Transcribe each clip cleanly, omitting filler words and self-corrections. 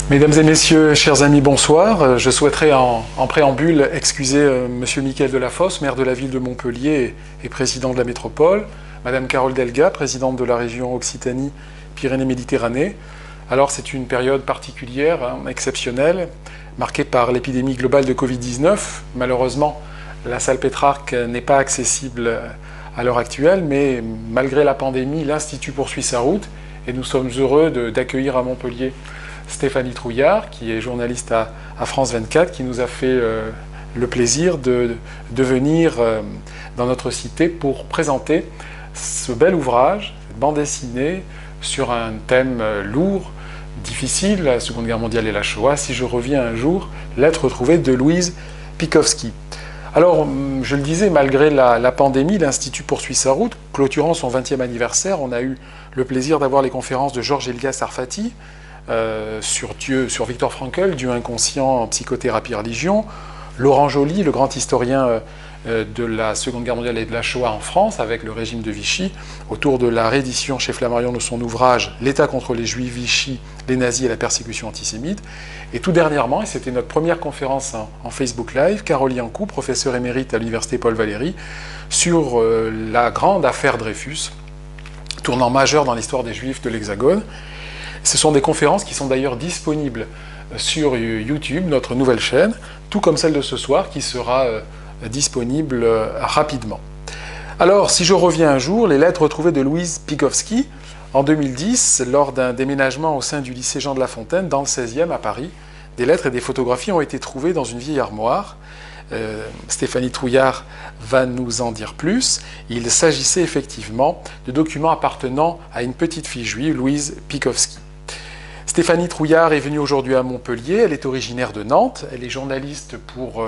Mesdames et messieurs, chers amis, bonsoir. Je souhaiterais en préambule excuser monsieur Michael Delafosse, maire de la ville de Montpellier et président de la métropole, madame Carole Delga, présidente de la région Occitanie-Pyrénées-Méditerranée. Alors c'est une période particulière, exceptionnelle, marquée par l'épidémie globale de Covid-19. Malheureusement, la salle Pétrarque n'est pas accessible à l'heure actuelle, mais malgré la pandémie, l'Institut poursuit sa route et nous sommes heureux d'accueillir à Montpellier Stéphanie Trouillard, qui est journaliste à France 24, qui nous a fait le plaisir de venir dans notre cité pour présenter ce bel ouvrage, cette bande dessinée, sur un thème lourd, difficile, la Seconde Guerre mondiale et la Shoah. Si je reviens un jour, lettre retrouvée de Louise Pikowski. Alors, je le disais, malgré la pandémie, l'Institut poursuit sa route. Clôturant son 20e anniversaire, on a eu le plaisir d'avoir les conférences de Georges Elias Sarfati, sur Viktor Frankl, Dieu inconscient en psychothérapie religion, Laurent Joly, le grand historien de la Seconde Guerre mondiale et de la Shoah en France, avec le régime de Vichy, autour de la réédition chez Flammarion de son ouvrage « L'État contre les Juifs, Vichy, les nazis et la persécution antisémite ». Et tout dernièrement, et c'était notre première conférence en Facebook Live, Carole Yankou, professeure émérite à l'université Paul Valéry, sur la grande affaire Dreyfus, tournant majeur dans l'histoire des Juifs de l'Hexagone. Ce sont des conférences qui sont d'ailleurs disponibles sur YouTube, notre nouvelle chaîne, tout comme celle de ce soir qui sera disponible rapidement. Alors, si je reviens un jour, les lettres retrouvées de Louise Pikowski, en 2010, lors d'un déménagement au sein du lycée Jean de La Fontaine, dans le 16e à Paris, des lettres et des photographies ont été trouvées dans une vieille armoire. Stéphanie Trouillard va nous en dire plus. Il s'agissait effectivement de documents appartenant à une petite fille juive, Louise Pikowski. Stéphanie Trouillard est venue aujourd'hui à Montpellier, elle est originaire de Nantes, elle est journaliste pour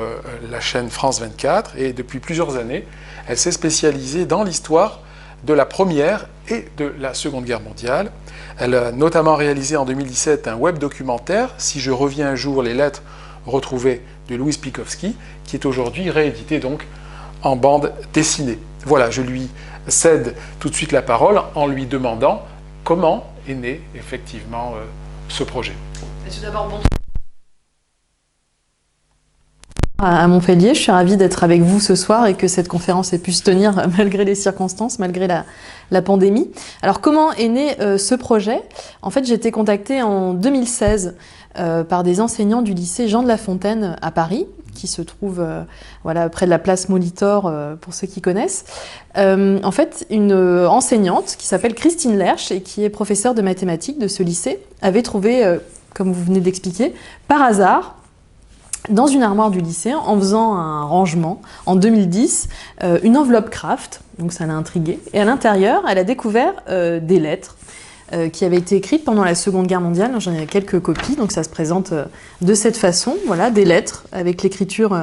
la chaîne France 24 et depuis plusieurs années, elle s'est spécialisée dans l'histoire de la Première et de la Seconde Guerre mondiale. Elle a notamment réalisé en 2017 un web documentaire, Si je reviens un jour, les lettres retrouvées de Louise Pikowski, qui est aujourd'hui réédité donc en bande dessinée. Voilà, je lui cède tout de suite la parole en lui demandant comment est né effectivement ce projet. Tout d'abord, bonsoir. À Montpellier, je suis ravie d'être avec vous ce soir et que cette conférence ait pu se tenir malgré les circonstances, malgré la pandémie. Alors comment est né ce projet? En fait, j'ai été contactée en 2016 par des enseignants du lycée Jean de La Fontaine à Paris, qui se trouve voilà, près de la place Molitor, pour ceux qui connaissent. En fait, une enseignante qui s'appelle Christine Lerche et qui est professeure de mathématiques de ce lycée avait trouvé, comme vous venez d'expliquer, par hasard, dans une armoire du lycée, en faisant un rangement, en 2010, une enveloppe Kraft, donc ça l'a intriguée, et à l'intérieur, elle a découvert des lettres qui avaient été écrites pendant la Seconde Guerre mondiale. J'en ai quelques copies, donc ça se présente de cette façon, voilà, des lettres avec l'écriture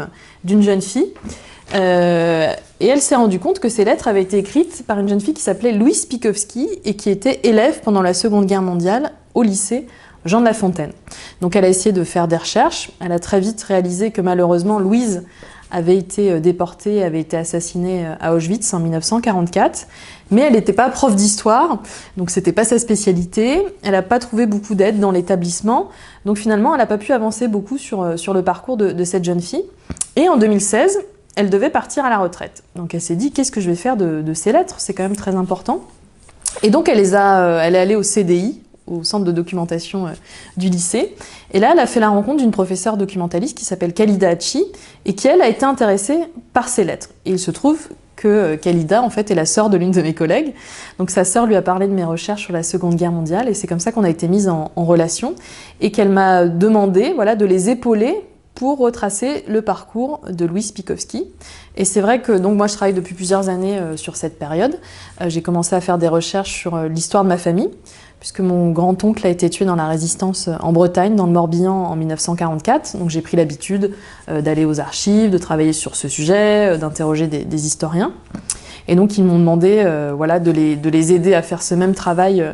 d'une jeune fille. Et elle s'est rendue compte que ces lettres avaient été écrites par une jeune fille qui s'appelait Louise Pikowski et qui était élève pendant la Seconde Guerre mondiale au lycée Jean de La Fontaine. Donc elle a essayé de faire des recherches. Elle a très vite réalisé que malheureusement Louise avait été déportée, avait été assassinée à Auschwitz en 1944. Mais elle n'était pas prof d'histoire, donc c'était pas sa spécialité. Elle n'a pas trouvé beaucoup d'aide dans l'établissement. Donc finalement, elle n'a pas pu avancer beaucoup sur le parcours de cette jeune fille. Et en 2016, elle devait partir à la retraite. Donc elle s'est dit, qu'est-ce que je vais faire de ces lettres? C'est quand même très important. Et donc elle est allée au CDI, au centre de documentation du lycée. Et là, elle a fait la rencontre d'une professeure documentaliste qui s'appelle Khalida Hachi et qui, elle, a été intéressée par ces lettres. Et il se trouve que Khalida, en fait, est la sœur de l'une de mes collègues. Donc sa sœur lui a parlé de mes recherches sur la Seconde Guerre mondiale et c'est comme ça qu'on a été mis en relation et qu'elle m'a demandé, voilà, de les épauler pour retracer le parcours de Louise Pikowski. Et c'est vrai que donc moi je travaille depuis plusieurs années sur cette période. J'ai commencé à faire des recherches sur l'histoire de ma famille, puisque mon grand-oncle a été tué dans la résistance en Bretagne, dans le Morbihan, en 1944. Donc j'ai pris l'habitude d'aller aux archives, de travailler sur ce sujet, d'interroger des historiens. Et donc ils m'ont demandé voilà, de les aider à faire ce même travail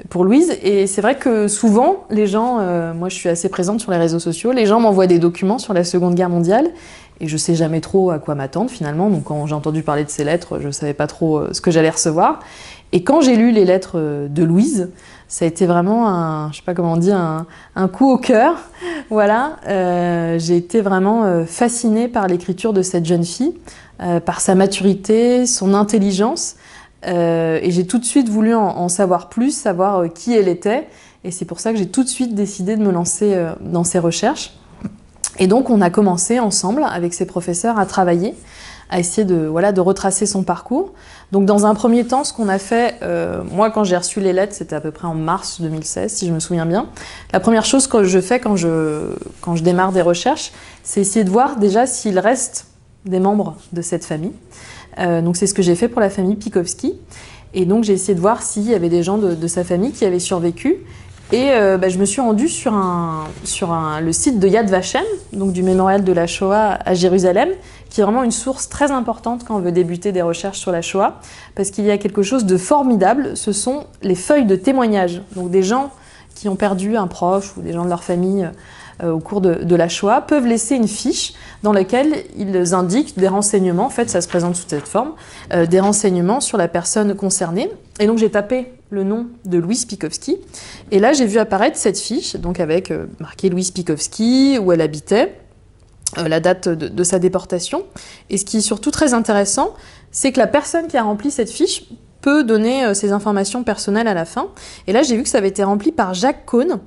pour Louise. Et c'est vrai que souvent, les gens, moi je suis assez présente sur les réseaux sociaux, les gens m'envoient des documents sur la Seconde Guerre mondiale, et je sais jamais trop à quoi m'attendre finalement. Donc quand j'ai entendu parler de ces lettres, je savais pas trop ce que j'allais recevoir. Et quand j'ai lu les lettres de Louise, Ça a été vraiment je sais pas comment on dit, un coup au cœur. Voilà, j'ai été vraiment fascinée par l'écriture de cette jeune fille, par sa maturité, son intelligence. Et j'ai tout de suite voulu en savoir plus, savoir qui elle était. Et c'est pour ça que j'ai tout de suite décidé de me lancer dans ces recherches. Et donc on a commencé ensemble, avec ses professeurs, à travailler, à essayer de retracer son parcours. Donc dans un premier temps, ce qu'on a fait, moi quand j'ai reçu les lettres, c'était à peu près en mars 2016, si je me souviens bien. La première chose que je fais quand je démarre des recherches, c'est essayer de voir déjà s'il reste des membres de cette famille. Donc c'est ce que j'ai fait pour la famille Pikowski. Et donc j'ai essayé de voir s'il y avait des gens de sa famille qui avaient survécu. Et je me suis rendue sur le site de Yad Vashem, donc du mémorial de la Shoah à Jérusalem, qui est vraiment une source très importante quand on veut débuter des recherches sur la Shoah, parce qu'il y a quelque chose de formidable, ce sont les feuilles de témoignages. Donc des gens qui ont perdu un proche ou des gens de leur famille au cours de la Shoah peuvent laisser une fiche dans laquelle ils indiquent des renseignements, en fait ça se présente sous cette forme, des renseignements sur la personne concernée. Et donc j'ai tapé le nom de Louise Pikowski, et là j'ai vu apparaître cette fiche, donc avec marqué Louise Pikowski, où elle habitait, la date de sa déportation. Et ce qui est surtout très intéressant, c'est que la personne qui a rempli cette fiche peut donner ses informations personnelles à la fin. Et là j'ai vu que ça avait été rempli par Jacques Cohn,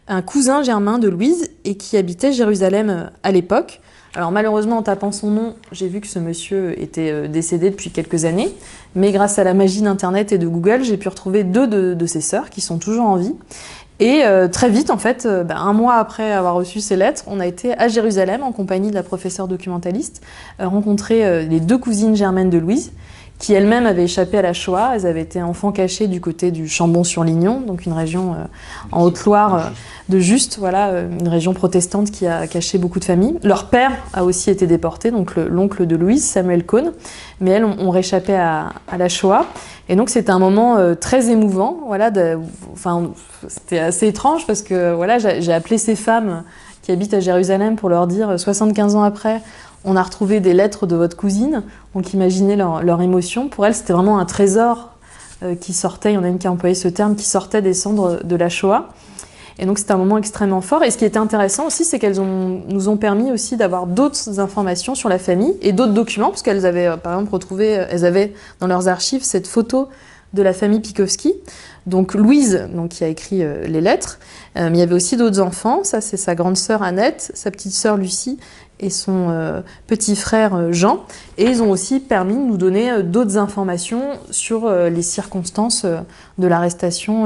un cousin germain de Louise, et qui habitait Jérusalem à l'époque. Alors malheureusement, en tapant son nom, j'ai vu que ce monsieur était décédé depuis quelques années, mais grâce à la magie d'Internet et de Google, j'ai pu retrouver 2 de ses sœurs qui sont toujours en vie. Et très vite, en fait, un mois après avoir reçu ces lettres, on a été à Jérusalem en compagnie de la professeure documentaliste, rencontrer les 2 cousines germaines de Louise, qui elles-mêmes avaient échappé à la Shoah. Elles avaient été enfants cachés du côté du Chambon-sur-Lignon, donc une région en Haute-Loire de Juste, voilà, une région protestante qui a caché beaucoup de familles. Leur père a aussi été déporté, donc l'oncle de Louise, Samuel Cohn, mais elles ont réchappé à la Shoah. Et donc c'était un moment très émouvant, voilà, c'était assez étrange parce que voilà, j'ai appelé ces femmes qui habitent à Jérusalem pour leur dire 75 ans après, on a retrouvé des lettres de votre cousine, donc imaginez leur émotion. Pour elles, c'était vraiment un trésor qui sortait, il y en a une qui a employé ce terme, qui sortait des cendres de la Shoah. Et donc c'était un moment extrêmement fort. Et ce qui était intéressant aussi, c'est qu'elles nous ont permis aussi d'avoir d'autres informations sur la famille et d'autres documents, parce qu'elles avaient par exemple retrouvé, elles avaient dans leurs archives cette photo de la famille Pikowski. Donc Louise, donc, qui a écrit les lettres, mais il y avait aussi d'autres enfants. Ça, c'est sa grande sœur Annette, sa petite sœur Lucie et son petit frère Jean. Et ils ont aussi permis de nous donner d'autres informations sur les circonstances de l'arrestation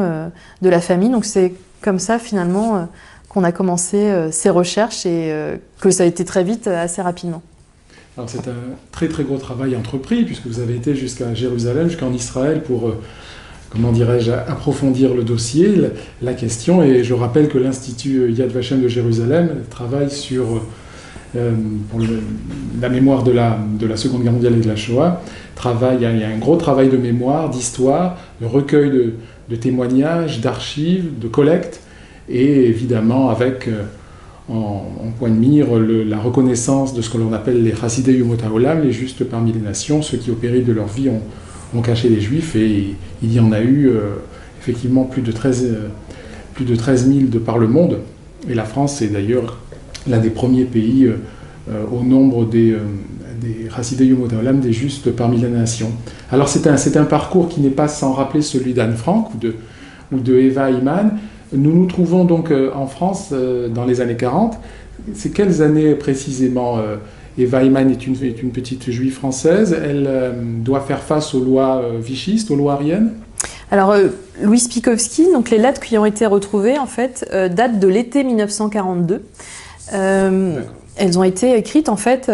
de la famille. Donc c'est comme ça finalement qu'on a commencé ces recherches et que ça a été très vite, assez rapidement. Alors c'est un très très gros travail entrepris puisque vous avez été jusqu'à Jérusalem, jusqu'en Israël pour, comment dirais-je, approfondir le dossier, la question. Et je rappelle que l'Institut Yad Vashem de Jérusalem travaille sur pour la mémoire de la Seconde Guerre mondiale et de la Shoah. Il y a un gros travail de mémoire, d'histoire, de recueil de témoignages, d'archives, de collecte, et évidemment avec en point de mire la reconnaissance de ce que l'on appelle les Chassidei Umot HaOlam, les justes parmi les nations, ceux qui au péril de leur vie ont caché les Juifs, et il y en a eu effectivement plus de 13 000 de par le monde, et la France est d'ailleurs l'un des premiers pays au nombre des Chassidei Umot HaOlam, des justes parmi les nations. Alors c'est un parcours qui n'est pas sans rappeler celui d'Anne Frank ou de Eva Iman. Nous nous trouvons donc en France dans les années 40. C'est quelles années précisément Eva Iman est une petite juive française. Elle doit faire face aux lois vichistes, aux lois aryennes. Alors, Louise Pikowski, donc les lettres qui ont été retrouvées, en fait, datent de l'été 1942. Elles ont été écrites, en fait,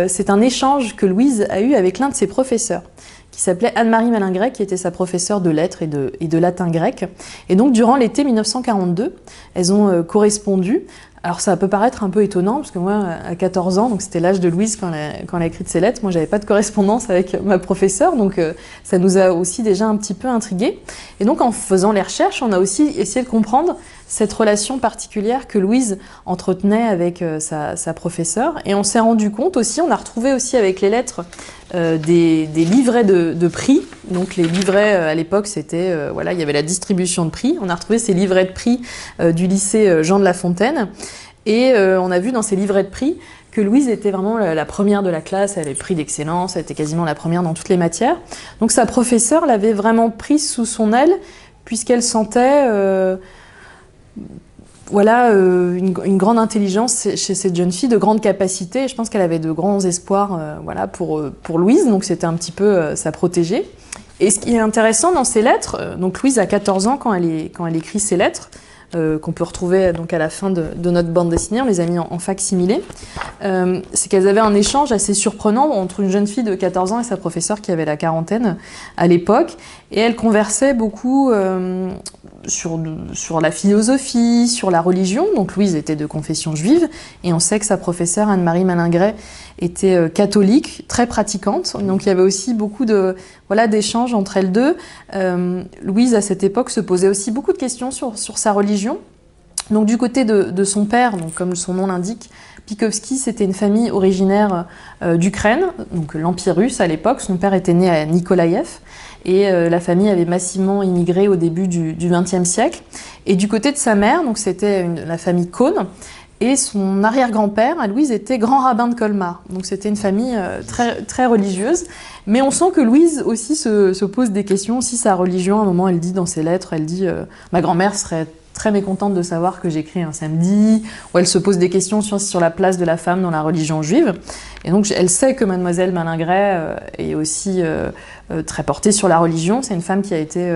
c'est un échange que Louise a eu avec l'un de ses professeurs, qui s'appelait Anne-Marie Malingrec, qui était sa professeure de lettres et de latin grec. Et donc, durant l'été 1942, elles ont correspondu. Alors, ça peut paraître un peu étonnant, parce que moi, à 14 ans, donc c'était l'âge de Louise quand elle a écrit ces lettres, moi, j'avais pas de correspondance avec ma professeure, donc ça nous a aussi déjà un petit peu intrigués. Et donc, en faisant les recherches, on a aussi essayé de comprendre cette relation particulière que Louise entretenait avec sa professeure. Et on s'est rendu compte aussi, on a retrouvé aussi avec les lettres des livrets de prix. Donc les livrets, à l'époque, c'était, voilà, il y avait la distribution de prix. On a retrouvé ces livrets de prix du lycée Jean de La Fontaine. Et on a vu dans ces livrets de prix que Louise était vraiment la première de la classe, elle avait prix d'excellence, elle était quasiment la première dans toutes les matières. Donc sa professeure l'avait vraiment prise sous son aile, puisqu'elle sentait une grande intelligence chez cette jeune fille, de grandes capacités. Et je pense qu'elle avait de grands espoirs pour Louise, donc c'était un petit peu sa protégée. Et ce qui est intéressant dans ces lettres, donc Louise a 14 ans quand elle écrit ces lettres, qu'on peut retrouver donc à la fin de notre bande dessinée, on les a mis en fac-similé, c'est qu'elles avaient un échange assez surprenant entre une jeune fille de 14 ans et sa professeure qui avait la quarantaine à l'époque, et elles conversaient beaucoup sur la philosophie, sur la religion. Donc Louise était de confession juive, et on sait que sa professeure Anne-Marie Malingret était catholique, très pratiquante. Donc il y avait aussi beaucoup d'échanges entre elles deux. Louise, à cette époque, se posait aussi beaucoup de questions sur sa religion. Donc du côté de son père, donc comme son nom l'indique, Pikovski, c'était une famille originaire d'Ukraine, donc l'Empire russe à l'époque. Son père était né à Nikolaïev, et la famille avait massivement immigré au début du XXe siècle. Et du côté de sa mère, donc c'était la famille Kohn, et son arrière-grand-père, à Louise, était grand rabbin de Colmar. Donc c'était une famille très, très religieuse. Mais on sent que Louise aussi se pose des questions, aussi sa religion. À un moment, elle dit dans ses lettres, elle dit ma grand-mère serait très mécontente de savoir que j'écris un samedi, où elle se pose des questions sur la place de la femme dans la religion juive. Et donc elle sait que mademoiselle Malingret est aussi très portée sur la religion. C'est une femme qui a été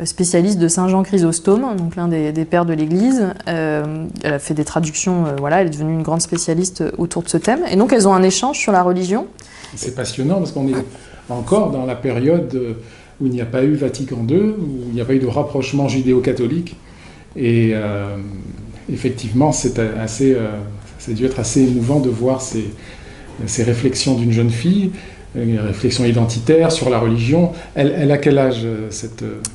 spécialiste de Saint Jean Chrysostome, donc l'un des pères de l'Église. Elle a fait des traductions, elle est devenue une grande spécialiste autour de ce thème. Et donc elles ont un échange sur la religion. C'est passionnant parce qu'on est encore dans la période où il n'y a pas eu Vatican II, où il n'y a pas eu de rapprochement judéo-catholique. Et effectivement, ça a dû être assez émouvant de voir ces réflexions d'une jeune fille, une réflexion identitaire sur la religion. Elle a quel âge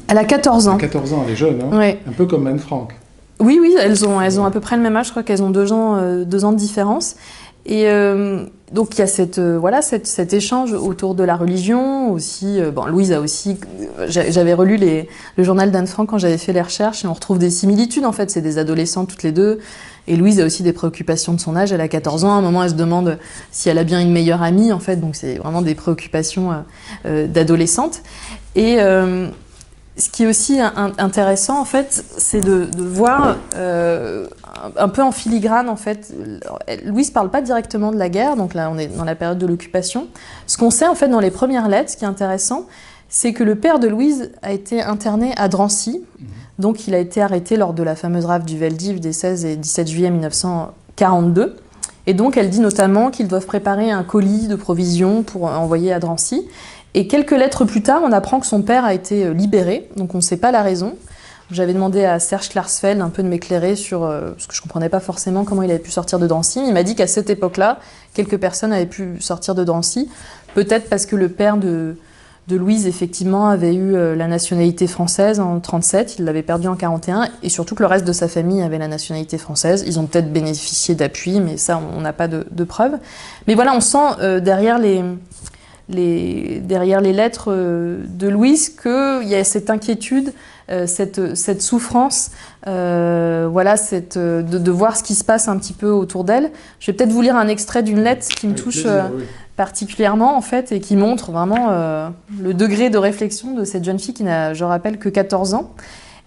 Elle a 14 ans. Elle a 14 ans, elle est jeune, hein, oui. Un peu comme Anne Frank. Oui, elles ont à peu près le même âge, je crois qu'elles ont 2 ans de différence. Et donc il y a cet échange autour de la religion aussi. Louise a aussi, j'avais relu le journal d'Anne Frank quand j'avais fait les recherches, et on retrouve des similitudes en fait. C'est des adolescentes toutes les deux. Et Louise a aussi des préoccupations de son âge. Elle a 14 ans. À un moment, elle se demande si elle a bien une meilleure amie en fait. Donc c'est vraiment des préoccupations d'adolescente. Et ce qui est aussi intéressant, en fait, c'est de voir un peu en filigrane, en fait. Louise ne parle pas directement de la guerre, donc là, on est dans la période de l'occupation. Ce qu'on sait, en fait, dans les premières lettres, ce qui est intéressant, c'est que le père de Louise a été interné à Drancy. Donc, il a été arrêté lors de la fameuse rafle du Veldiv des 16 et 17 juillet 1942. Et donc, elle dit notamment qu'ils doivent préparer un colis de provisions pour envoyer à Drancy. Et quelques lettres plus tard, on apprend que son père a été libéré, donc on ne sait pas la raison. J'avais demandé à Serge Klarsfeld un peu de m'éclairer sur ce que je ne comprenais pas forcément comment il avait pu sortir de Drancy. Il m'a dit qu'à cette époque-là, quelques personnes avaient pu sortir de Drancy, peut-être parce que le père de Louise, effectivement, avait eu la nationalité française en 1937, il l'avait perdue en 1941, et surtout que le reste de sa famille avait la nationalité française. Ils ont peut-être bénéficié d'appui, mais ça, on n'a pas de preuves. Mais voilà, on sent derrière les lettres de Louise qu'il y a cette inquiétude, cette souffrance, de voir ce qui se passe un petit peu autour d'elle. Je vais peut-être vous lire un extrait d'une lettre qui me touche particulièrement, en fait, et qui montre vraiment le degré de réflexion de cette jeune fille qui n'a, je rappelle, que 14 ans.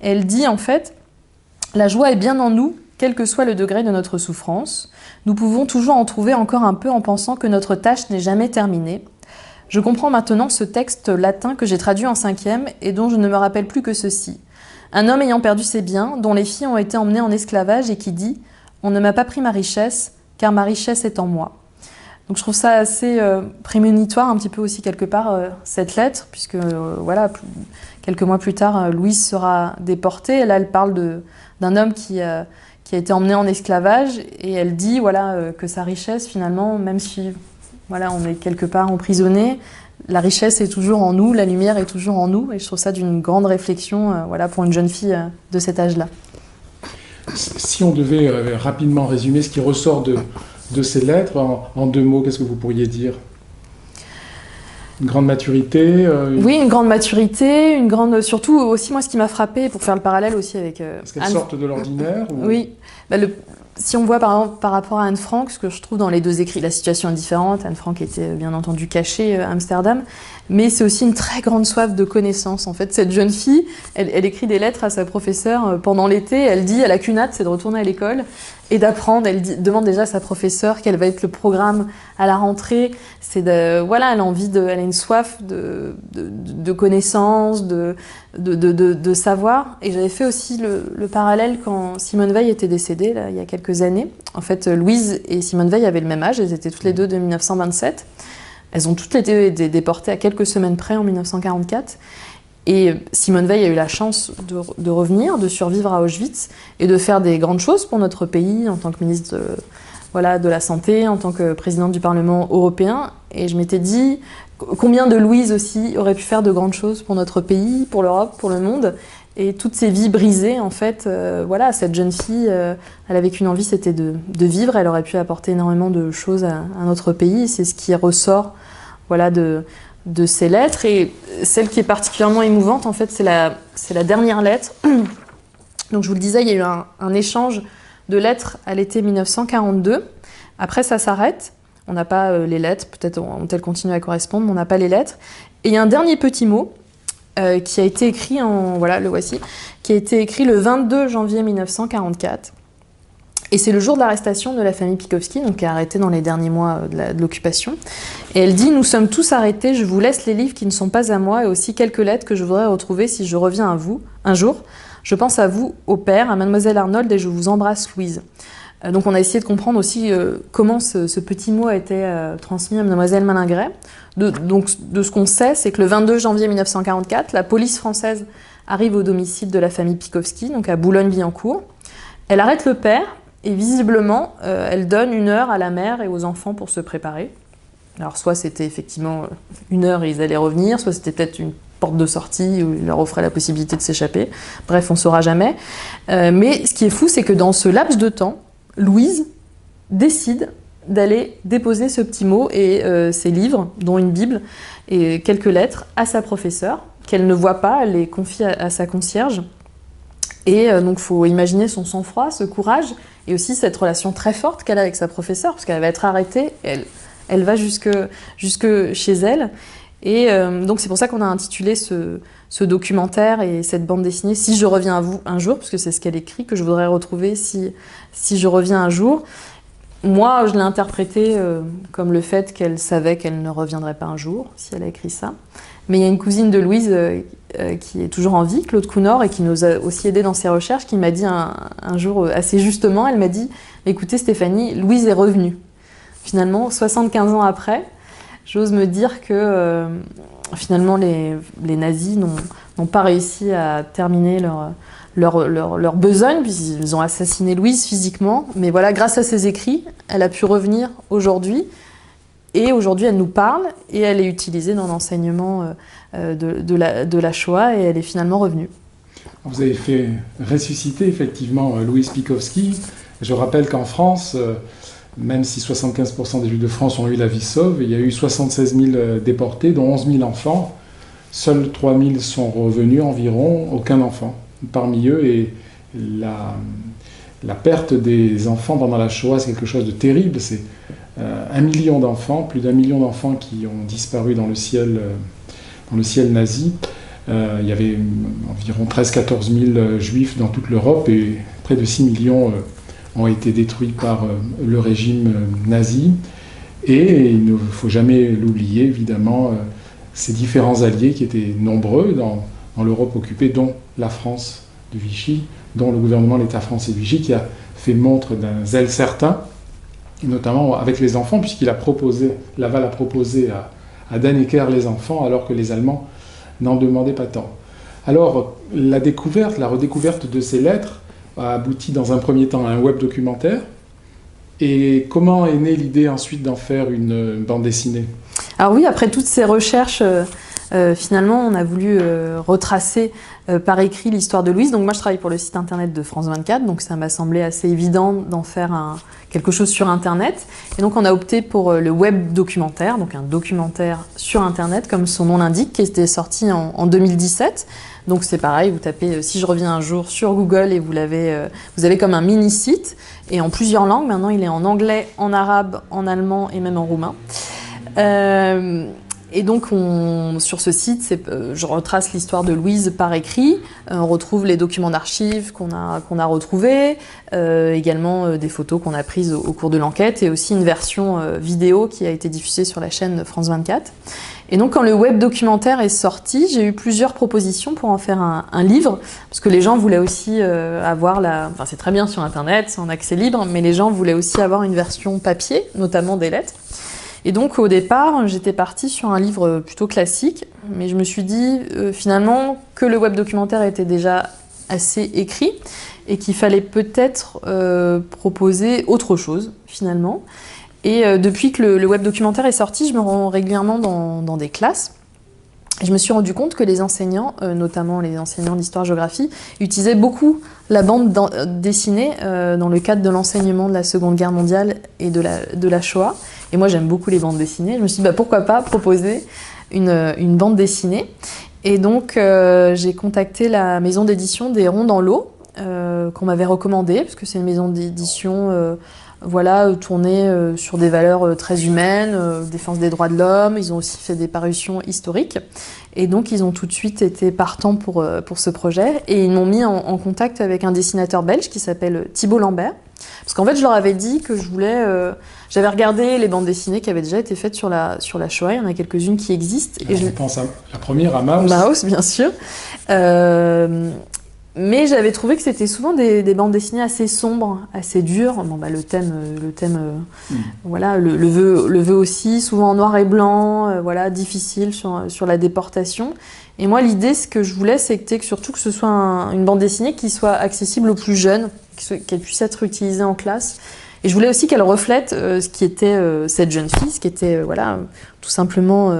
Elle dit, en fait, « La joie est bien en nous, quel que soit le degré de notre souffrance. Nous pouvons toujours en trouver encore un peu en pensant que notre tâche n'est jamais terminée. Je comprends maintenant ce texte latin que j'ai traduit en 5e et dont je ne me rappelle plus que ceci. Un homme ayant perdu ses biens, dont les filles ont été emmenées en esclavage et qui dit « On ne m'a pas pris ma richesse, car ma richesse est en moi ». Donc je trouve ça assez prémonitoire un petit peu aussi quelque part cette lettre, puisque quelques mois plus tard, Louise sera déportée. Et là, elle parle d'un homme qui a été emmené en esclavage et elle dit que sa richesse finalement, même si on est quelque part emprisonné, la richesse est toujours en nous, la lumière est toujours en nous, et je trouve ça d'une grande réflexion pour une jeune fille de cet âge-là. Si on devait rapidement résumer ce qui ressort de ces lettres, en 2 mots, qu'est-ce que vous pourriez dire ? Une grande maturité Oui, une grande maturité, une grande... Surtout, aussi, moi, ce qui m'a frappé, pour faire le parallèle aussi avec Est-ce qu'elles sortent de l'ordinaire ou... Oui. Bah, si on voit par exemple par rapport à Anne Frank, ce que je trouve dans les deux écrits, la situation est différente. Anne Frank était bien entendu cachée à Amsterdam, mais c'est aussi une très grande soif de connaissance. En fait, cette jeune fille, elle écrit des lettres à sa professeure pendant l'été. Elle dit, elle a qu'une hâte, c'est de retourner à l'école et d'apprendre. Elle demande déjà à sa professeure quel va être le programme à la rentrée. Voilà, elle a envie elle a une soif de connaissance, de savoir. Et j'avais fait aussi le parallèle quand Simone Veil était décédée, là, il y a quelques années. En fait, Louise et Simone Veil avaient le même âge, elles étaient toutes les deux de 1927. Elles ont toutes été déportées à quelques semaines près en 1944. Et Simone Veil a eu la chance de revenir, de survivre à Auschwitz et de faire des grandes choses pour notre pays en tant que ministre de la Santé, en tant que présidente du Parlement européen. Et je m'étais dit, combien de Louise aussi aurait pu faire de grandes choses pour notre pays, pour l'Europe, pour le monde. Et toutes ces vies brisées, en fait, cette jeune fille, elle avait qu'une envie, c'était de vivre. Elle aurait pu apporter énormément de choses à notre pays. C'est ce qui ressort de ces lettres. Et celle qui est particulièrement émouvante, en fait, c'est la dernière lettre. Donc, je vous le disais, il y a eu un échange de lettres à l'été 1942. Après, ça s'arrête. On n'a pas les lettres. Peut-être ont-elles continué à correspondre, mais on n'a pas les lettres. Et il y a un dernier petit mot qui a été écrit le voici, qui a été écrit le 22 janvier 1944. Et c'est le jour de l'arrestation de la famille Pikowski, donc qui est arrêtée dans les derniers mois de l'occupation. Et elle dit « Nous sommes tous arrêtés, je vous laisse les livres qui ne sont pas à moi et aussi quelques lettres que je voudrais retrouver si je reviens à vous un jour. Je pense à vous, au père, à mademoiselle Arnold et je vous embrasse, Louise. » Donc on a essayé de comprendre aussi comment ce petit mot a été transmis à mademoiselle Malingret. Donc de ce qu'on sait, c'est que le 22 janvier 1944, la police française arrive au domicile de la famille Pikowski, donc à Boulogne-Billancourt. Elle arrête le père et visiblement, elle donne 1 heure à la mère et aux enfants pour se préparer. Alors soit c'était effectivement 1 heure et ils allaient revenir, soit c'était peut-être une porte de sortie où il leur offrait la possibilité de s'échapper. Bref, on ne saura jamais. Mais ce qui est fou, c'est que dans ce laps de temps, Louise décide d'aller déposer ce petit mot et ses livres, dont une Bible et quelques lettres, à sa professeure, qu'elle ne voit pas, elle les confie à sa concierge. Et donc il faut imaginer son sang-froid, ce courage, et aussi cette relation très forte qu'elle a avec sa professeure, parce qu'elle va être arrêtée, elle va jusque chez elle. Et donc c'est pour ça qu'on a intitulé ce documentaire et cette bande dessinée « Si je reviens à vous un jour », parce que c'est ce qu'elle écrit, que je voudrais retrouver si je reviens un jour. Moi, je l'ai interprété comme le fait qu'elle savait qu'elle ne reviendrait pas un jour, si elle a écrit ça. Mais il y a une cousine de Louise qui est toujours en vie, Claude Counor, et qui nous a aussi aidés dans ses recherches, qui m'a dit un jour assez justement, elle m'a dit « Écoutez Stéphanie, Louise est revenue ». Finalement, 75 ans après, j'ose me dire que finalement les nazis n'ont pas réussi à terminer leur besogne, puisqu'ils ont assassiné Louise physiquement. Mais voilà, grâce à ses écrits, elle a pu revenir aujourd'hui. Et aujourd'hui, elle nous parle et elle est utilisée dans l'enseignement de la Shoah et elle est finalement revenue. Vous avez fait ressusciter effectivement Louise Pikowski. Je rappelle qu'en France, même si 75% des Juifs de France ont eu la vie sauve, il y a eu 76 000 déportés, dont 11 000 enfants. Seuls 3 000 sont revenus environ, aucun enfant parmi eux. Et la perte des enfants pendant la Shoah, c'est quelque chose de terrible. C'est 1 million d'enfants, plus d'1 million d'enfants qui ont disparu dans le ciel nazi. Il y avait environ 13-14 000 juifs dans toute l'Europe et près de 6 millions ont été détruits par le régime nazi. Et il ne faut jamais l'oublier, évidemment, ces différents alliés qui étaient nombreux dans l'Europe occupée, dont la France de Vichy, dont le gouvernement de l'État français de Vichy, qui a fait montre d'un zèle certain, notamment avec les enfants, puisqu'il a proposé, Laval a proposé à Dannecker les enfants, alors que les Allemands n'en demandaient pas tant. Alors, la redécouverte de ces lettres a abouti dans un premier temps à un web documentaire. Et comment est née l'idée ensuite d'en faire une bande dessinée? Alors oui, après toutes ces recherches, finalement, on a voulu retracer par écrit l'histoire de Louise. Donc moi, je travaille pour le site internet de France 24, donc ça m'a semblé assez évident d'en faire quelque chose sur Internet. Et donc on a opté pour le web documentaire, donc un documentaire sur Internet, comme son nom l'indique, qui était sorti en 2017. Donc c'est pareil, vous tapez « Si je reviens un jour » sur Google et vous avez comme un mini-site, et en plusieurs langues. Maintenant, il est en anglais, en arabe, en allemand et même en roumain. Et donc, sur ce site, je retrace l'histoire de Louise par écrit. On retrouve les documents d'archives qu'on a retrouvés, également des photos qu'on a prises au cours de l'enquête, et aussi une version vidéo qui a été diffusée sur la chaîne France 24. Et donc, quand le web documentaire est sorti, j'ai eu plusieurs propositions pour en faire un livre, parce que les gens voulaient aussi avoir enfin, c'est très bien sur Internet, c'est en accès libre, mais les gens voulaient aussi avoir une version papier, notamment des lettres. Et donc, au départ, j'étais partie sur un livre plutôt classique, mais je me suis dit, finalement, que le web documentaire était déjà assez écrit, et qu'il fallait peut-être proposer autre chose, finalement. Et depuis que le web documentaire est sorti, je me rends régulièrement dans des classes. Et je me suis rendu compte que les enseignants, notamment les enseignants d'histoire-géographie, utilisaient beaucoup la bande dessinée dans le cadre de l'enseignement de la Seconde Guerre mondiale et de la Shoah. Et moi, j'aime beaucoup les bandes dessinées. Je me suis dit, pourquoi pas proposer une bande dessinée. Et donc, j'ai contacté la maison d'édition des Ronds dans l'eau, qu'on m'avait recommandée, parce que c'est une maison d'édition tournée sur des valeurs très humaines, défense des droits de l'homme. Ils ont aussi fait des parutions historiques. Et donc, ils ont tout de suite été partants pour ce projet. Et ils m'ont mis en contact avec un dessinateur belge qui s'appelle Thibault Lambert. Parce qu'en fait, je leur avais dit que je voulais... j'avais regardé les bandes dessinées qui avaient déjà été faites sur la Shoah. Il y en a quelques-unes qui existent. Alors, je pense à la première, à Maus. Maus, bien sûr. Mais j'avais trouvé que c'était souvent des bandes dessinées assez sombres, assez dures. Bon, le thème, voilà, le veut aussi, souvent en noir et blanc, difficile sur la déportation. Et moi, l'idée, ce que je voulais, c'était surtout que ce soit une bande dessinée qui soit accessible aux plus jeunes, qu'elle puisse être utilisée en classe. Et je voulais aussi qu'elle reflète ce qui était cette jeune fille, ce qui était tout simplement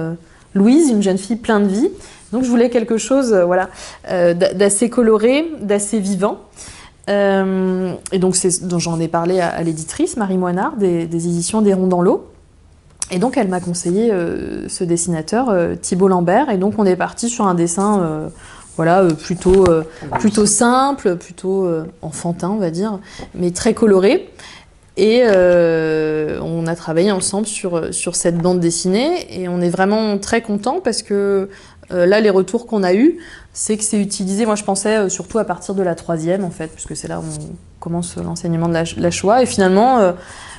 Louise, une jeune fille pleine de vie. Donc je voulais quelque chose d'assez coloré, d'assez vivant. Et donc j'en ai parlé à l'éditrice Marie Moinard des éditions des Ronds dans l'eau. Et donc elle m'a conseillé ce dessinateur Thibault Lambert. Et donc on est parti sur un dessin plutôt simple, plutôt enfantin on va dire, mais très coloré. Et on a travaillé ensemble sur cette bande dessinée et on est vraiment très contents parce que là, les retours qu'on a eus, c'est que c'est utilisé, moi je pensais surtout à partir de la 3e en fait, puisque c'est là où on commence l'enseignement de la Shoah. Et finalement,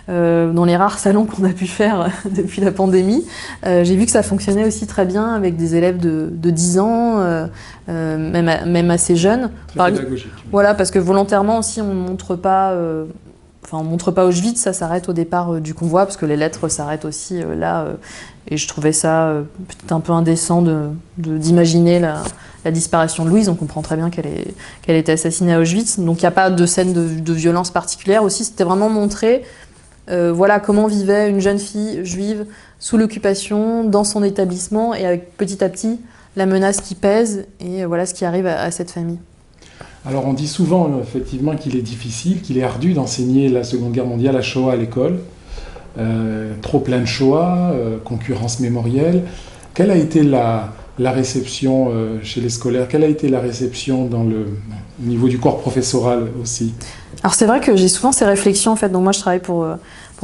dans les rares salons qu'on a pu faire depuis la pandémie, j'ai vu que ça fonctionnait aussi très bien avec des élèves de 10 ans, même assez jeunes. Pédagogique. Voilà, parce que volontairement aussi, on ne montre pas... on montre pas Auschwitz, ça s'arrête au départ du convoi, parce que les lettres s'arrêtent aussi là. Et je trouvais ça peut-être un peu indécent d'imaginer la disparition de Louise. On comprend très bien qu'elle était assassinée à Auschwitz. Donc il n'y a pas de scène de violence particulière. Aussi, c'était vraiment montrer comment vivait une jeune fille juive sous l'occupation, dans son établissement, et avec petit à petit la menace qui pèse, et voilà ce qui arrive à cette famille. Alors on dit souvent effectivement qu'il est difficile, qu'il est ardu d'enseigner la Seconde Guerre mondiale, la Shoah à l'école. Trop plein de Shoah, concurrence mémorielle. Quelle a été la réception chez les scolaires? Quelle a été la réception au niveau du corps professoral aussi? Alors c'est vrai que j'ai souvent ces réflexions en fait. Donc moi je travaille pour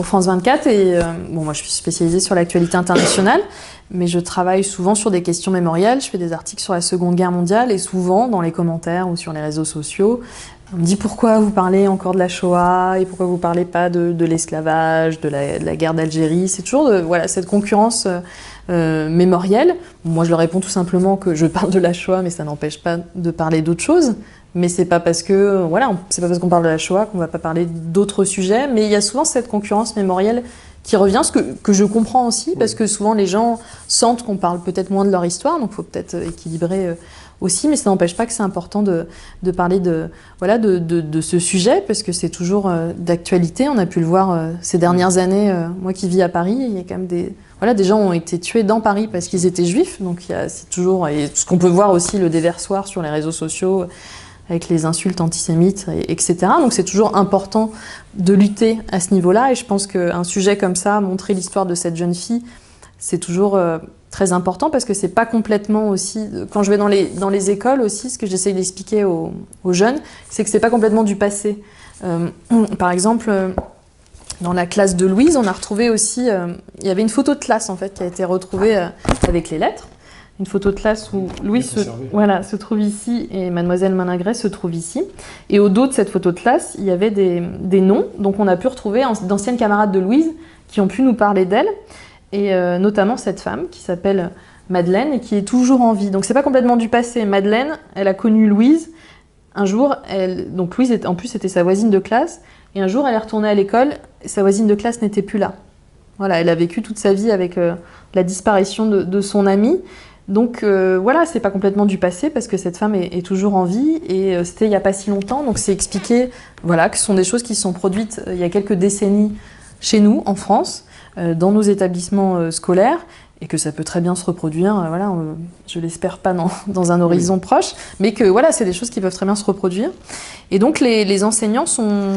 France 24 et moi je suis spécialisée sur l'actualité internationale, mais je travaille souvent sur des questions mémorielles. Je fais des articles sur la Seconde Guerre mondiale et souvent dans les commentaires ou sur les réseaux sociaux, on me dit pourquoi vous parlez encore de la Shoah et pourquoi vous parlez pas de l'esclavage, de la guerre d'Algérie. C'est toujours cette concurrence mémorielle. Moi je leur réponds tout simplement que je parle de la Shoah, mais ça n'empêche pas de parler d'autres choses. Mais c'est pas parce qu'on parle de la Shoah qu'on va pas parler d'autres sujets. Mais il y a souvent cette concurrence mémorielle qui revient, ce que je comprends aussi, parce que souvent les gens sentent qu'on parle peut-être moins de leur histoire, donc il faut peut-être équilibrer aussi, mais ça n'empêche pas que c'est important de parler de ce sujet, parce que c'est toujours d'actualité. On a pu le voir ces dernières années, moi qui vis à Paris, il y a quand même des gens ont été tués dans Paris parce qu'ils étaient juifs, donc c'est toujours, et ce qu'on peut voir aussi, le déversoir sur les réseaux sociaux, avec les insultes antisémites, etc. Donc c'est toujours important de lutter à ce niveau-là, et je pense qu'un sujet comme ça, montrer l'histoire de cette jeune fille, c'est toujours très important, parce que c'est pas complètement aussi... Quand je vais dans les écoles aussi, ce que j'essaye d'expliquer aux jeunes, c'est que c'est pas complètement du passé. Par exemple, dans la classe de Louise, on a retrouvé aussi... il y avait une photo de classe, en fait, qui a été retrouvée avec les lettres. Une photo de classe où Louise se trouve ici et Mademoiselle Malingret se trouve ici. Et au dos de cette photo de classe, il y avait des noms. Donc on a pu retrouver d'anciennes camarades de Louise qui ont pu nous parler d'elle. Et notamment cette femme qui s'appelle Madeleine et qui est toujours en vie. Donc c'est pas complètement du passé. Madeleine, elle a connu Louise. Un jour, donc Louise, en plus, c'était sa voisine de classe. Et un jour, elle est retournée à l'école et sa voisine de classe n'était plus là. Voilà, elle a vécu toute sa vie avec la disparition de son amie. Donc voilà, c'est pas complètement du passé parce que cette femme est toujours en vie et c'était il y a pas si longtemps. Donc c'est expliqué, voilà, que ce sont des choses qui se sont produites il y a quelques décennies chez nous, en France, dans nos établissements scolaires, et que ça peut très bien se reproduire, voilà, je l'espère pas dans un horizon proche, mais que voilà, c'est des choses qui peuvent très bien se reproduire. Et donc les enseignants sont...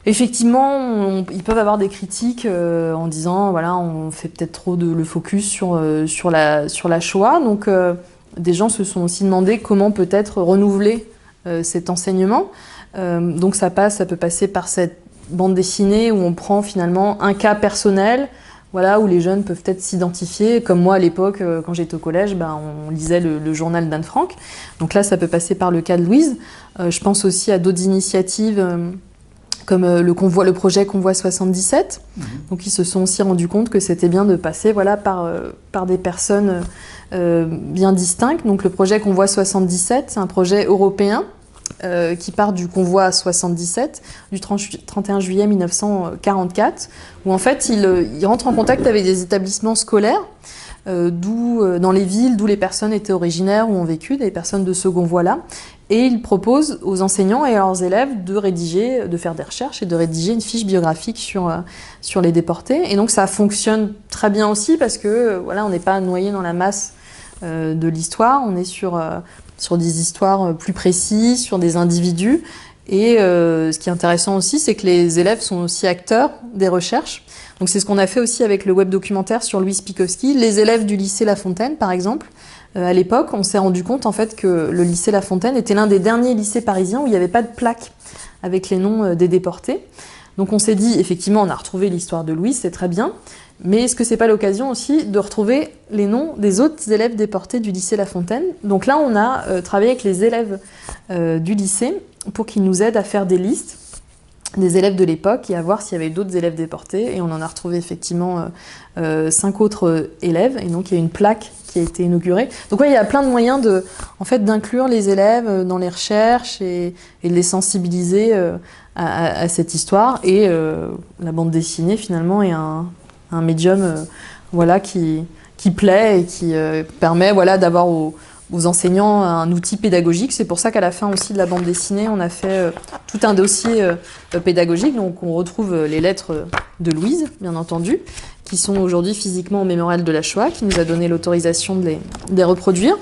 Effectivement, ils peuvent avoir des critiques en disant, voilà, on fait peut-être trop le focus sur la Shoah. Donc, des gens se sont aussi demandé comment peut-être renouveler cet enseignement. Donc, ça peut passer par cette bande dessinée où on prend finalement un cas personnel, voilà, où les jeunes peuvent peut-être s'identifier. Comme moi, à l'époque, quand j'étais au collège, on lisait le journal d'Anne Frank. Donc là, ça peut passer par le cas de Louise. Je pense aussi à d'autres initiatives... comme le projet Convoi 77. Donc ils se sont aussi rendus compte que c'était bien de passer voilà, par des personnes bien distinctes. Donc le projet Convoi 77, c'est un projet européen qui part du Convoi 77 du 31 juillet 1944, où en fait il rentre en contact avec des établissements scolaires dans les villes d'où les personnes étaient originaires ou ont vécu, des personnes de ce convoi-là. Et il propose aux enseignants et à leurs élèves de faire des recherches et de rédiger une fiche biographique sur les déportés. Et donc ça fonctionne très bien aussi parce que voilà, on n'est pas noyé dans la masse de l'histoire, on est sur des histoires plus précises, sur des individus. Et ce qui est intéressant aussi, c'est que les élèves sont aussi acteurs des recherches. Donc c'est ce qu'on a fait aussi avec le web documentaire sur Louise Pikowski. Les élèves du lycée La Fontaine, par exemple, à l'époque, on s'est rendu compte en fait que le lycée La Fontaine était l'un des derniers lycées parisiens où il n'y avait pas de plaque avec les noms des déportés. Donc on s'est dit, effectivement, on a retrouvé l'histoire de Louise, c'est très bien, mais est-ce que c'est pas l'occasion aussi de retrouver les noms des autres élèves déportés du lycée La Fontaine? Donc là, on a travaillé avec les élèves du lycée pour qu'ils nous aident à faire des listes des élèves de l'époque et à voir s'il y avait d'autres élèves déportés. Et on en a retrouvé effectivement 5 autres élèves. Et donc il y a une plaque qui a été inaugurée. Donc ouais, il y a plein de moyens d'inclure les élèves dans les recherches et de les sensibiliser à cette histoire. Et la bande dessinée finalement est un médium voilà, qui plaît et qui permet voilà, d'avoir aux enseignants un outil pédagogique. C'est pour ça qu'à la fin aussi de la bande dessinée, on a fait tout un dossier pédagogique. Donc on retrouve les lettres de Louise, bien entendu, qui sont aujourd'hui physiquement au mémorial de la Shoah, qui nous a donné l'autorisation de les reproduire.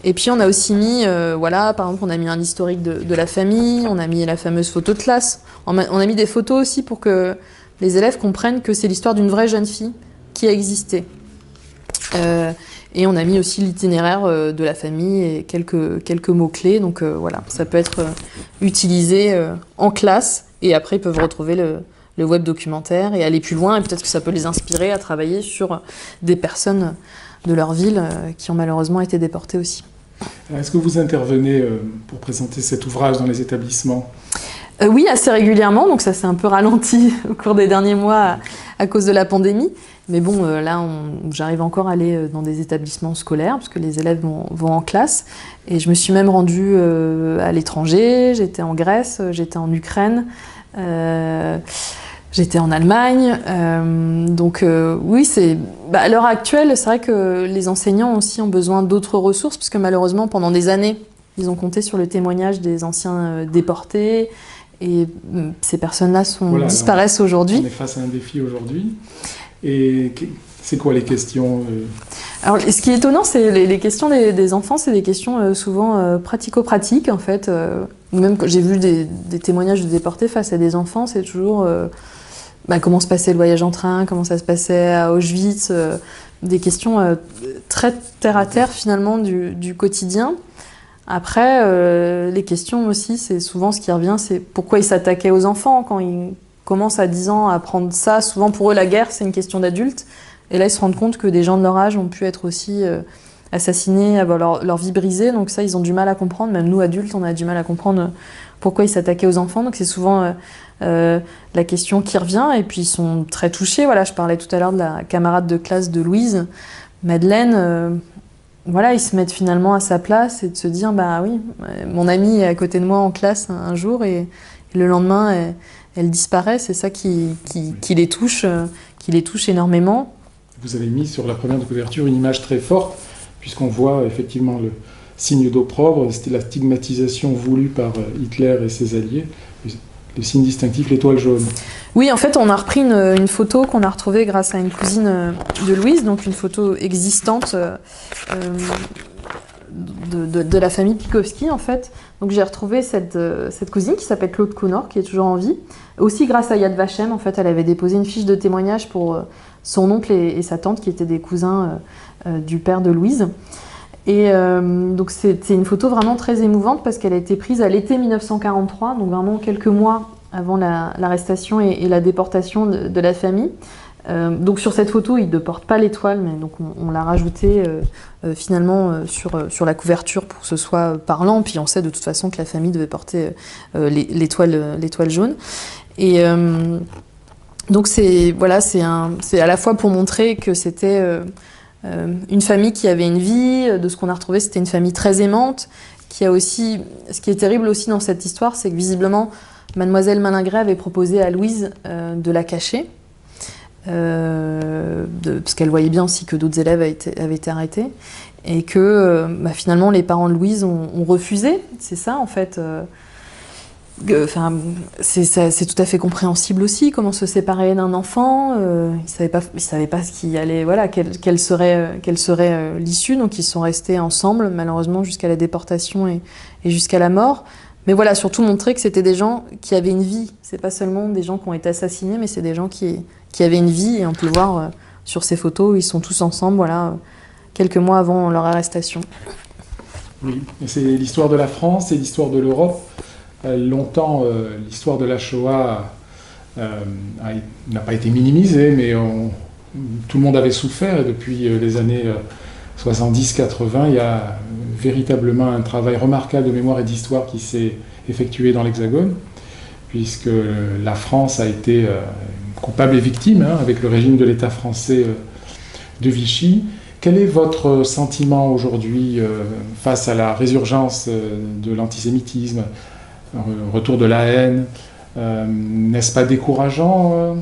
Et puis on a aussi mis, voilà, par exemple, on a mis un historique de la famille, on a mis la fameuse photo de classe, on a mis des photos aussi pour que les élèves comprennent que c'est l'histoire d'une vraie jeune fille qui a existé. Et on a mis aussi l'itinéraire de la famille et quelques mots-clés. Donc voilà, ça peut être utilisé en classe et après ils peuvent retrouver le web documentaire et aller plus loin. Et peut-être que ça peut les inspirer à travailler sur des personnes de leur ville qui ont malheureusement été déportées aussi. Est-ce que vous intervenez pour présenter cet ouvrage dans les établissements ? Oui, assez régulièrement. Donc ça s'est un peu ralenti au cours des derniers mois à cause de la pandémie. Mais bon, là, j'arrive encore à aller dans des établissements scolaires, parce que les élèves vont en classe. Et je me suis même rendue à l'étranger, j'étais en Grèce, j'étais en Ukraine, j'étais en Allemagne. Donc oui, à l'heure actuelle, c'est vrai que les enseignants aussi ont besoin d'autres ressources, parce que malheureusement, pendant des années, ils ont compté sur le témoignage des anciens déportés. Et ces personnes-là disparaissent aujourd'hui. On est face à un défi aujourd'hui. Et c'est quoi les questions Alors, ce qui est étonnant, c'est les questions des enfants, c'est des questions souvent pratico-pratiques, en fait. Même quand j'ai vu des témoignages de déportés face à des enfants, c'est toujours comment se passait le voyage en train, comment ça se passait à Auschwitz, des questions très terre-à-terre finalement du quotidien. Après, les questions aussi, c'est souvent ce qui revient, c'est pourquoi ils s'attaquaient aux enfants quand ils commencent à 10 ans à apprendre ça. Souvent pour eux, la guerre, c'est une question d'adultes. Et là, ils se rendent compte que des gens de leur âge ont pu être aussi assassinés, avoir leur vie brisée. Donc ça, ils ont du mal à comprendre. Même nous, adultes, on a du mal à comprendre pourquoi ils s'attaquaient aux enfants. Donc c'est souvent la question qui revient. Et puis ils sont très touchés. Voilà, je parlais tout à l'heure de la camarade de classe de Louise, Madeleine. Voilà, ils se mettent finalement à sa place et de se dire, bah oui, mon amie est à côté de moi en classe un jour et le lendemain, elle disparaît. C'est ça qui les touche énormément. Vous avez mis sur la première de couverture une image très forte, puisqu'on voit effectivement le signe d'opprobre, c'était la stigmatisation voulue par Hitler et ses alliés, le signe distinctif, l'étoile jaune. Oui, en fait, on a repris une photo qu'on a retrouvée grâce à une cousine de Louise, donc une photo existante de la famille Pikowski, en fait. Donc j'ai retrouvé cette cousine qui s'appelle Claude Connor, qui est toujours en vie. Aussi grâce à Yad Vashem, en fait, elle avait déposé une fiche de témoignage pour son oncle et sa tante, qui étaient des cousins du père de Louise. Et donc c'est une photo vraiment très émouvante parce qu'elle a été prise à l'été 1943, donc vraiment quelques mois avant l'arrestation et la déportation de la famille. Donc sur cette photo, il ne porte pas l'étoile, mais donc on l'a rajouté finalement sur la couverture pour que ce soit parlant. Puis on sait de toute façon que la famille devait porter l'étoile jaune. Et donc c'est à la fois pour montrer que c'était une famille qui avait une vie. De ce qu'on a retrouvé, c'était une famille très aimante, qui a aussi, ce qui est terrible aussi dans cette histoire, c'est que visiblement Mademoiselle Malingret avait proposé à Louise de la cacher. Parce qu'elle voyait bien aussi que d'autres élèves avaient été arrêtés et que finalement les parents de Louise ont refusé. C'est ça en fait. C'est tout à fait compréhensible aussi comment se séparer d'un enfant. Ils savaient pas ce qui allait, voilà, quelle serait l'issue. Donc ils sont restés ensemble malheureusement jusqu'à la déportation et jusqu'à la mort. Mais voilà, surtout montrer que c'était des gens qui avaient une vie. C'est pas seulement des gens qui ont été assassinés, mais c'est des gens qui avaient une vie. Et on peut le voir sur ces photos, ils sont tous ensemble, voilà, quelques mois avant leur arrestation. Oui, c'est l'histoire de la France et l'histoire de l'Europe. Longtemps, l'histoire de la Shoah n'a pas été minimisée, mais tout le monde avait souffert. Et depuis les années 70-80, il y a véritablement un travail remarquable de mémoire et d'histoire qui s'est effectué dans l'Hexagone, puisque la France a été coupable et victime avec le régime de l'État français de Vichy. Quel est votre sentiment aujourd'hui face à la résurgence de l'antisémitisme, retour de la haine? N'est-ce pas décourageant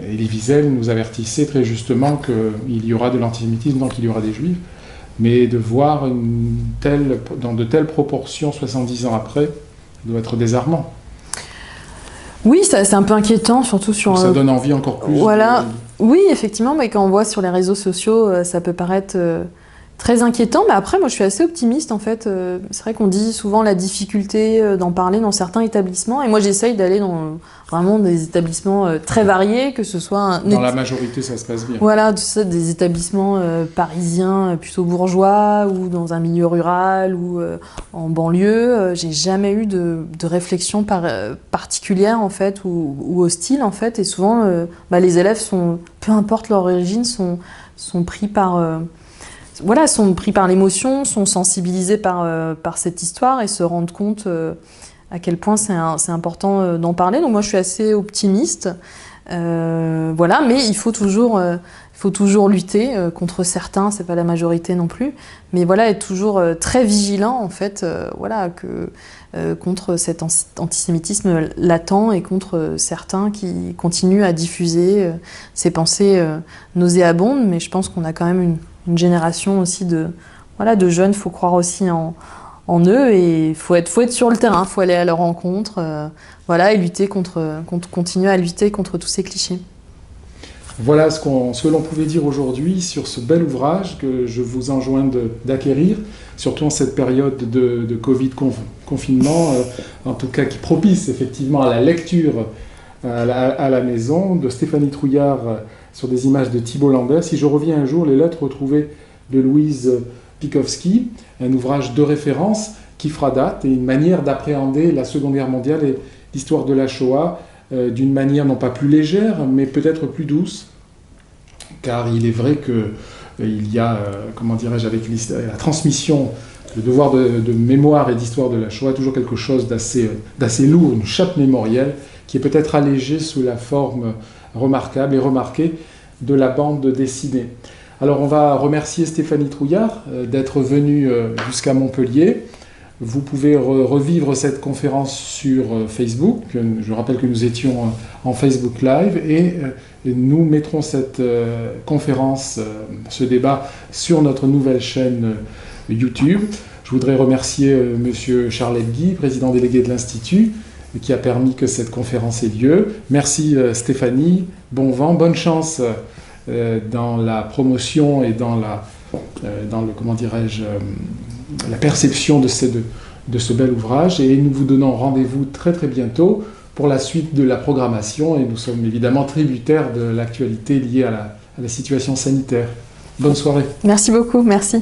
Elie Wiesel nous avertissait très justement qu'il y aura de l'antisémitisme, donc il y aura des juifs, mais de voir dans de telles proportions 70 ans après, doit être désarmant. Oui, c'est un peu inquiétant, surtout sur... Ça donne envie encore plus. Voilà. Oui, effectivement, mais quand on voit sur les réseaux sociaux, ça peut paraître très inquiétant. Mais après, moi, je suis assez optimiste, en fait. C'est vrai qu'on dit souvent la difficulté d'en parler dans certains établissements. Et moi, j'essaye d'aller dans vraiment des établissements très variés, que ce soit... Dans la majorité, ça se passe bien. Voilà, des établissements parisiens plutôt bourgeois, ou dans un milieu rural, ou en banlieue. J'ai jamais eu de réflexion particulière, en fait, ou hostile, en fait. Et souvent, les élèves sont, peu importe leur origine, sont pris par... sont pris par l'émotion, sont sensibilisés par cette histoire et se rendent compte à quel point c'est important d'en parler. Donc moi, je suis assez optimiste. Mais il faut toujours lutter contre certains, c'est pas la majorité non plus. Mais voilà, être toujours très vigilant, en fait, contre cet antisémitisme latent et contre certains qui continuent à diffuser ces pensées nauséabondes. Mais je pense qu'on a quand même une génération aussi de jeunes, il faut croire aussi en eux et il faut être sur le terrain, il faut aller à leur rencontre et lutter continuer à lutter contre tous ces clichés. Voilà ce que l'on pouvait dire aujourd'hui sur ce bel ouvrage que je vous enjoins d'acquérir, surtout en cette période de Covid confinement, en tout cas qui propice effectivement à la lecture à la maison, de Stéphanie Trouillard sur des images de Thibault Lambert. Si je reviens un jour, les lettres retrouvées de Louise Pikowski, un ouvrage de référence qui fera date et une manière d'appréhender la Seconde Guerre mondiale et l'histoire de la Shoah d'une manière non pas plus légère, mais peut-être plus douce, car il est vrai qu'il y a, comment dirais-je, avec la transmission, le devoir de mémoire et d'histoire de la Shoah, toujours quelque chose d'assez lourd, une chape mémorielle, qui est peut-être allégée sous la forme remarquable et remarquée de la bande dessinée. Alors on va remercier Stéphanie Trouillard d'être venue jusqu'à Montpellier. Vous pouvez revivre cette conférence sur Facebook. Je rappelle que nous étions en Facebook Live et nous mettrons cette conférence, ce débat sur notre nouvelle chaîne YouTube. Je voudrais remercier Monsieur Charles Guy, président délégué de l'Institut, qui a permis que cette conférence ait lieu. Merci Stéphanie, bon vent, bonne chance dans la promotion et dans le, comment dirais-je, la perception de ce bel ouvrage, et nous vous donnons rendez-vous très très bientôt pour la suite de la programmation, et nous sommes évidemment tributaires de l'actualité liée à la situation sanitaire. Bonne soirée. Merci beaucoup, merci.